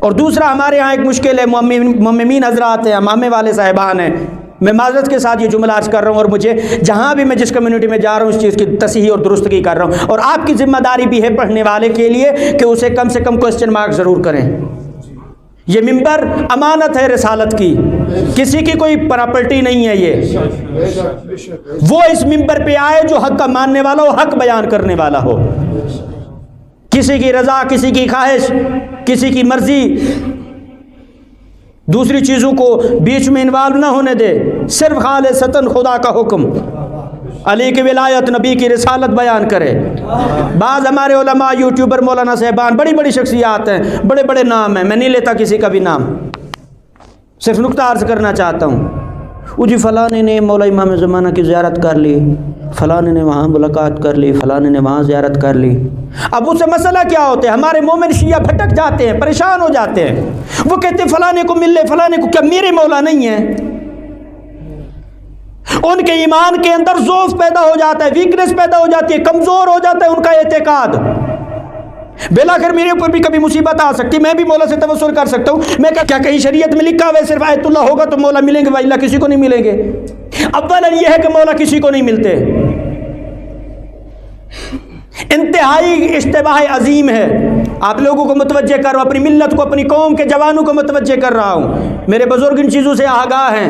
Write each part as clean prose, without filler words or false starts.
اور دوسرا ہمارے ہاں ایک مشکل ہے، مؤمنین حضرات ہیں، مامے والے صاحبان ہیں، میں معذرت کے ساتھ یہ جملہ عرض کر رہا ہوں، اور مجھے جہاں بھی میں جس کمیونٹی میں جا رہا ہوں اس چیز کی تصحیح اور درستگی کر رہا ہوں، اور آپ کی ذمہ داری بھی ہے پڑھنے والے کے لیے کہ اسے کم سے کم کوسچن مارک ضرور کریں۔ یہ ممبر امانت ہے رسالت کی، کسی کی کوئی پراپرٹی نہیں ہے، یہ وہ اس ممبر پہ آئے جو حق کا ماننے والا ہو، حق بیان کرنے والا ہو، کسی کی رضا، کسی کی خواہش، کسی کی مرضی، دوسری چیزوں کو بیچ میں انوالو نہ ہونے دے، صرف خالصتاً خدا کا حکم، علی کی ولایت، نبی کی رسالت بیان کرے۔ بعض ہمارے علماء، یوٹیوبر، مولانا صاحبان، بڑی بڑی شخصیات ہیں، بڑے بڑے نام ہیں، میں نہیں لیتا کسی کا بھی نام، صرف نقطہ عرض کرنا چاہتا ہوں، وہ جی فلاں نے مولا امام زمانہ کی زیارت کر لی، فلاں نے وہاں ملاقات کر لی، فلاں نے وہاں زیارت کر لی۔ اب اس سے مسئلہ کیا ہوتا ہے؟ ہمارے مومن شیعہ بھٹک جاتے ہیں، پریشان ہو جاتے ہیں، وہ کہتے ہیں فلاں کو مل لے، فلاں کو، کیا میرے مولا نہیں ہے؟ ان کے ایمان کے اندر ضعف پیدا ہو جاتا ہے، ویکنس پیدا ہو جاتی ہے، کمزور ہو جاتا ہے ان کا اعتقاد۔ بلاخر میرے اوپر بھی کبھی مصیبت آ سکتی، میں بھی مولا سے توسل کر سکتا ہوں، میں کیا کہیں شریعت میں لکھا ہوا ہے صرف آیت اللہ ہوگا تو مولا ملیں گے، وإلا کسی کو نہیں ملیں گے؟ اولا یہ ہے کہ مولا کسی کو نہیں ملتے، انتہائی اشتباہ عظیم ہے۔ آپ لوگوں کو متوجہ کر رہا ہوں، اپنی ملت کو، اپنی قوم کے جوانوں کو متوجہ کر رہا ہوں، میرے بزرگ ان چیزوں سے آگاہ ہیں،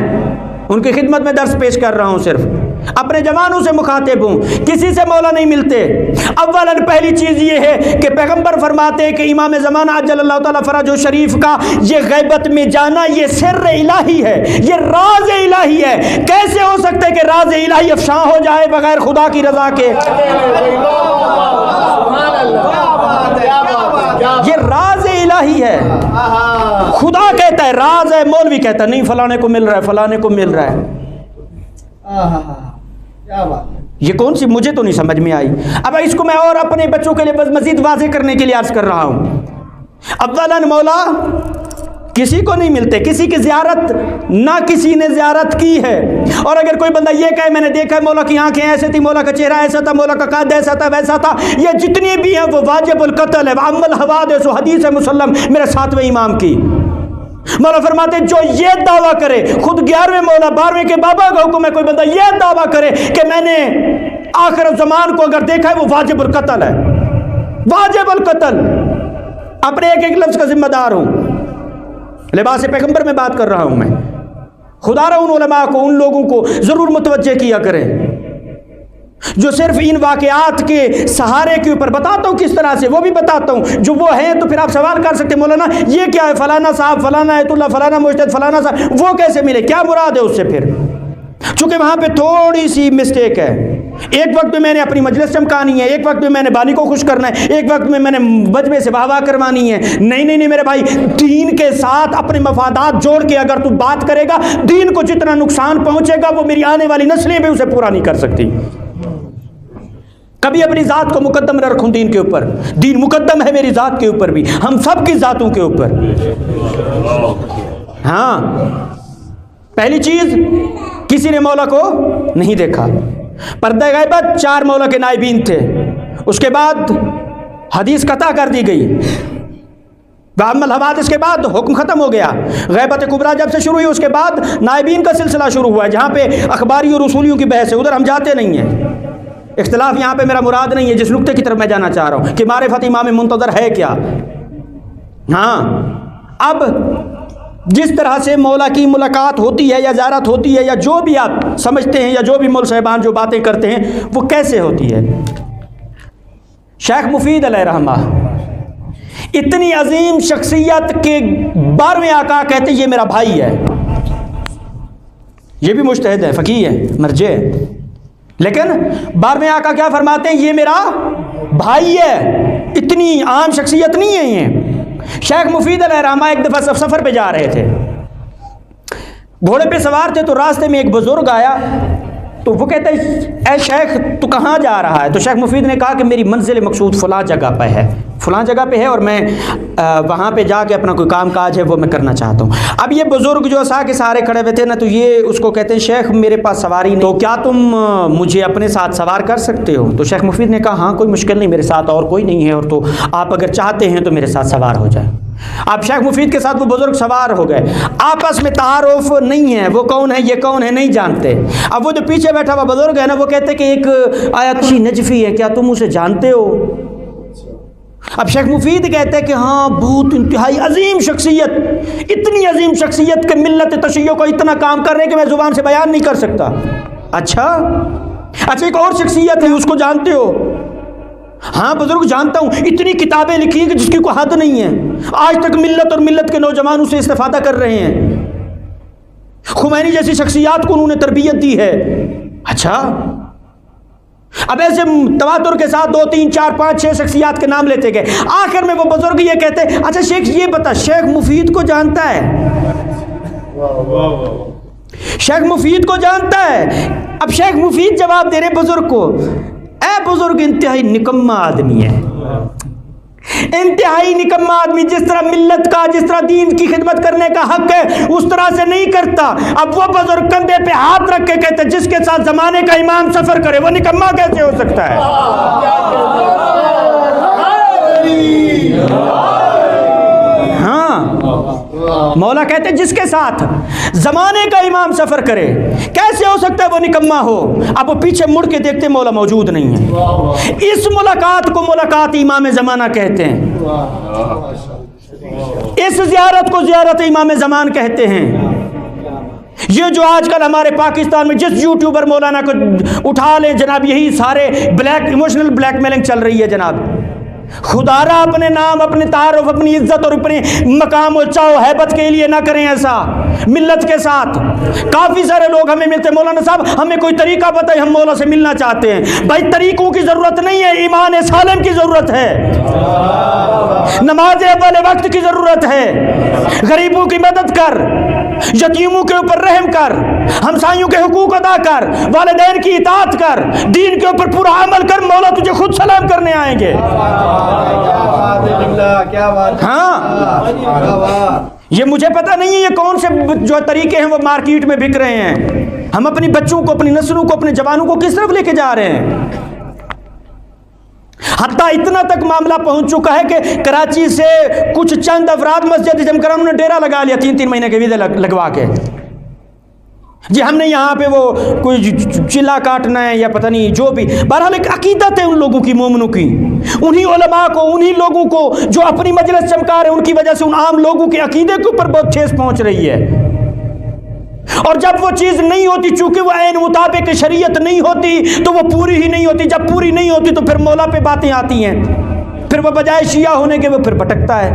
ان کی خدمت میں درس پیش کر رہا ہوں، صرف اپنے جوانوں سے مخاطب ہوں، کسی سے مولا نہیں ملتے۔ اولاً پہلی چیز یہ ہے کہ پیغمبر فرماتے ہیں کہ امام زمانہ عجل اللہ تعالیٰ فرجہ شریف کا یہ غیبت میں جانا یہ سر الہی ہے، یہ راز الہی ہے۔ کیسے ہو سکتا ہے کہ راز الہی افشاں ہو جائے بغیر خدا کی رضا کے؟ یہ راز الہی ہے، خدا کہتا ہے راز ہے، مولوی کہتا ہے نہیں فلانے کو مل رہا ہے، فلانے کو مل رہا ہے۔ یہ کون سی، مجھے تو نہیں سمجھ میں آئی۔ اب اس کو میں اور اپنے بچوں کے لیے مزید واضح کرنے کے لیے عرض کر رہا ہوں۔ اولاً مولا کسی کو نہیں ملتے، کسی کی زیارت نہ کسی نے زیارت کی ہے۔ اور اگر کوئی بندہ یہ کہے میں نے دیکھا ہے مولا کی آنکھیں ایسے تھی، مولا کا چہرہ ایسا تھا، مولا کا قد ایسا تھا، ویسا تھا، یہ جتنی بھی ہیں وہ واجب القتل ہے۔ وَأَمَّا الْحَوَادِثُ حدیث ہے مسلم میرے 7ویں امام کی۔ مولا فرماتے جو یہ دعویٰ کرے، خود 11ویں مولا 12ویں کے بابا کا حکم ہے، کوئی بندہ یہ دعویٰ کرے کہ میں نے آخر الزمان کو اگر دیکھا ہے وہ واجب القتل ہے، واجب القتل۔ اپنے ایک ایک لفظ کا ذمہ دار ہوں، لباس پیغمبر میں بات کر رہا ہوں میں۔ خدا را ان علماء کو، ان لوگوں کو ضرور متوجہ کیا کریں جو صرف ان واقعات کے سہارے کے اوپر، بتاتا ہوں کس طرح سے، وہ بھی بتاتا ہوں جو وہ ہیں۔ تو پھر آپ سوال کر سکتے ہیں مولانا یہ کیا ہے، فلانا صاحب، فلانا آیت اللہ، فلانا مجتہد، فلانا صاحب، وہ کیسے ملے، کیا مراد ہے اس سے؟ پھر چونکہ وہاں پہ تھوڑی سی مسٹیک ہے، ایک وقت میں نے اپنی مجلس چمکانی ہے، ایک وقت میں نے بانی کو خوش کرنا ہے، ایک وقت میں نے مجمع سے واہ واہ کروانی ہے۔ نہیں میرے بھائی، دین کے ساتھ اپنے مفادات جوڑ کے اگر تو بات کرے گا، دین کو جتنا نقصان پہنچے گا وہ میری آنے والی نسلیں بھی اسے پورا نہیں کر سکتی۔ کبھی اپنی ذات کو مقدم نہ رکھوں دین کے اوپر، دین مقدم ہے میری ذات کے اوپر بھی، ہم سب کی ذاتوں کے اوپر۔ ہاں، پہلی چیز کسی نے مولا کو نہیں دیکھا، پردہ غیبت 4 مولا کے نائبین تھے، اس کے بعد حدیث قطع کر دی گئی، وَأَمَّا الْحَوَادِث کے بعد حکم ختم ہو گیا۔ غیبت کبریٰ جب سے شروع ہوئی اس کے بعد نائبین کا سلسلہ شروع ہوا ہے، جہاں پہ اخباری اور اصولیوں کی بحث ہے، ادھر ہم جاتے نہیں ہیں۔ اختلاف یہاں پہ میرا مراد نہیں ہے، جس نقطے کی طرف میں جانا چاہ رہا ہوں کہ معرفت امام منتظر ہے کیا۔ ہاں، اب جس طرح سے مولا کی ملاقات ہوتی ہے یا زیارت ہوتی ہے یا جو بھی آپ سمجھتے ہیں یا جو بھی مول صاحبان جو باتیں کرتے ہیں وہ کیسے ہوتی ہے؟ شیخ مفید علیہ رحمہ اتنی عظیم شخصیت کے 12ویں آقا کہتے ہیں یہ میرا بھائی ہے، یہ بھی مجتہد ہے، فقیہ ہے، مرجع ہے، لیکن 12ویں آقا کیا فرماتے ہیں؟ یہ میرا بھائی ہے۔ اتنی عام شخصیت نہیں ہے یہ۔ شیخ مفید علیہ رحمہ ایک دفعہ سفر پہ جا رہے تھے، گھوڑے پہ سوار تھے، تو راستے میں ایک بزرگ آیا، تو وہ کہتے ہیں اے شیخ تو کہاں جا رہا ہے؟ تو شیخ مفید نے کہا کہ میری منزل مقصود فلاں جگہ پہ ہے، فلاں جگہ پہ ہے، اور میں وہاں پہ جا کے اپنا کوئی کام کاج ہے وہ میں کرنا چاہتا ہوں۔ اب یہ بزرگ جو سا کے سہارے کھڑے ہوئے تھے نا، تو یہ اس کو کہتے ہیں شیخ میرے پاس سواری نہیں، تو کیا تم مجھے اپنے ساتھ سوار کر سکتے ہو؟ تو شیخ مفید نے کہا ہاں کوئی مشکل نہیں، میرے ساتھ اور کوئی نہیں ہے، اور تو آپ اگر چاہتے ہیں تو میرے ساتھ سوار ہو جائے۔ اب شیخ مفید کے ساتھ وہ بزرگ سوار ہو گئے, آپس میں تعارف نہیں ہے, وہ کون ہے یہ کون ہے نہیں جانتے. اب وہ جو پیچھے بیٹھا ہوا بزرگ ہے نا, وہ کہتے کہ ایک آیت نجفی ہے, کیا تم اسے جانتے ہو؟ اب شیخ مفید کہتے ہیں کہ ہاں بہت انتہائی عظیم شخصیت, اتنی عظیم شخصیت کہ ملت تشیع کو اتنا کام کر رہے ہیں کہ میں زبان سے بیان نہیں کر سکتا. اچھا ایک اور شخصیت ہے, اس کو جانتے ہو؟ ہاں بزرگ جانتا ہوں, اتنی کتابیں لکھی ہیں کہ جس کی کوئی حد نہیں ہے, آج تک ملت اور ملت کے نوجوان اسے استفادہ کر رہے ہیں. خمینی جیسی شخصیات کو انہوں نے تربیت دی ہے. اچھا اب ایسے تواتر کے ساتھ 2 3 4 5 6 شخصیات کے نام لیتے گئے. آخر میں وہ بزرگ یہ کہتے ہیں اچھا شیخ یہ بتا, شیخ مفید کو جانتا ہے؟ شیخ مفید کو جانتا ہے. اب شیخ مفید جواب دے رہے بزرگ کو, اے بزرگ انتہائی نکما آدمی ہے, انتہائی نکما آدمی, جس طرح ملت کا, جس طرح دین کی خدمت کرنے کا حق ہے اس طرح سے نہیں کرتا. اب وہ بزرگ کندھے پہ ہاتھ رکھ کے کہتے جس کے ساتھ زمانے کا امام سفر کرے وہ نکما کیسے ہو سکتا ہے؟ ہاں مولا کہتے جس کے ساتھ زمانے کا امام سفر کرے کیسے ہو سکتا ہے وہ نکما ہو؟ اب وہ پیچھے مڑ کے دیکھتے مولا موجود نہیں ہے. اس ملاقات کو ملاقات امام زمانہ کہتے ہیں, اس زیارت کو زیارت امام زمان کہتے ہیں. یہ جو آج کل ہمارے پاکستان میں جس یوٹیوبر مولانا کو اٹھا لیں جناب, یہی سارے ایموشنل بلیک میلنگ چل رہی ہے جناب. خدا را اپنے نام, اپنے تعارف, اپنی عزت اور اپنے مقام و چاو حیبت کے لیے نہ کریں ایسا ملت کے ساتھ. کافی سارے لوگ ہمیں ملتے, مولانا صاحب ہمیں کوئی طریقہ بتائیں, ہم مولا سے ملنا چاہتے ہیں. بھائی طریقوں کی ضرورت نہیں ہے, ایمان سالم کی ضرورت ہے, نماز اول وقت کی ضرورت ہے. غریبوں کی مدد کر, یتیموں کے اوپر رحم کر, ہمسایوں کے حقوق ادا کر, والدین کی اطاعت کر, دین کے اوپر پورا عمل کر, مولا تجھے خود سلام کرنے آئیں گے. ہاں یہ مجھے پتہ نہیں ہے یہ کون سے جو طریقے ہیں وہ مارکیٹ میں بک رہے ہیں. ہم اپنی بچوں کو, اپنی نسلوں کو, اپنے جوانوں کو کس طرف لے کے جا رہے ہیں؟ حتیٰ اتنا تک معاملہ پہنچ چکا ہے کہ کراچی سے کچھ چند افراد مسجد جم کر انہوں نے ڈیرا لگا لیا 3 مہینے کے ویزے لگوا کے. جی ہم نے یہاں پہ وہ کوئی چلا کاٹنا ہے یا پتہ نہیں جو بھی. بہرحال ایک عقیدت ہے ان لوگوں کی, مومنوں کی, انہی علماء کو, انہی لوگوں کو جو اپنی مجلس چمکا رہے ہیں, ان کی وجہ سے ان عام لوگوں کے عقیدے کے اوپر بہت ٹھیس پہنچ رہی ہے. اور جب وہ چیز نہیں ہوتی, چونکہ وہ عین مطابق شریعت نہیں ہوتی تو وہ پوری ہی نہیں ہوتی. جب پوری نہیں ہوتی تو پھر مولا پہ باتیں آتی ہیں, پھر وہ بجائے شیعہ ہونے کے وہ پھر بھٹکتا ہے,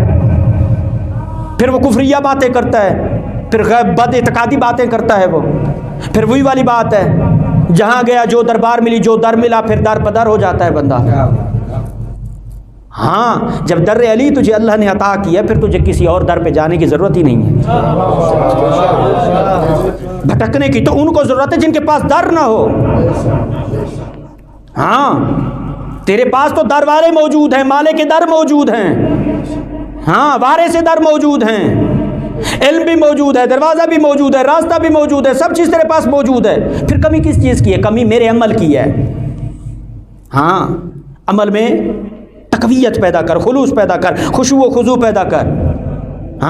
پھر وہ کفریہ باتیں کرتا ہے, پھر بد اعتقادی باتیں کرتا ہے. وہ پھر وہی والی بات ہے, جہاں گیا جو دربار ملی, جو در ملا, پھر در پدر ہو جاتا ہے بندہ. ہاں جب در علی تجھے اللہ نے عطا کیا پھر تجھے کسی اور در پہ جانے کی ضرورت ہی نہیں ہے بھٹکنے کی. تو ان کو ضرورت ہے جن کے پاس در نہ ہو. ہاں تیرے پاس تو در والے موجود ہیں, مالے کے در موجود ہیں, ہاں وارے سے در موجود ہیں, علم بھی موجود ہے, دروازہ بھی موجود ہے, راستہ بھی موجود ہے, سب چیز تیرے پاس موجود ہے. پھر کمی کس چیز کی ہے؟ کمی میرے عمل کی ہے. ہاں عمل میں تقویت پیدا کر, خلوص پیدا کر, خشوع و خضوع پیدا کر.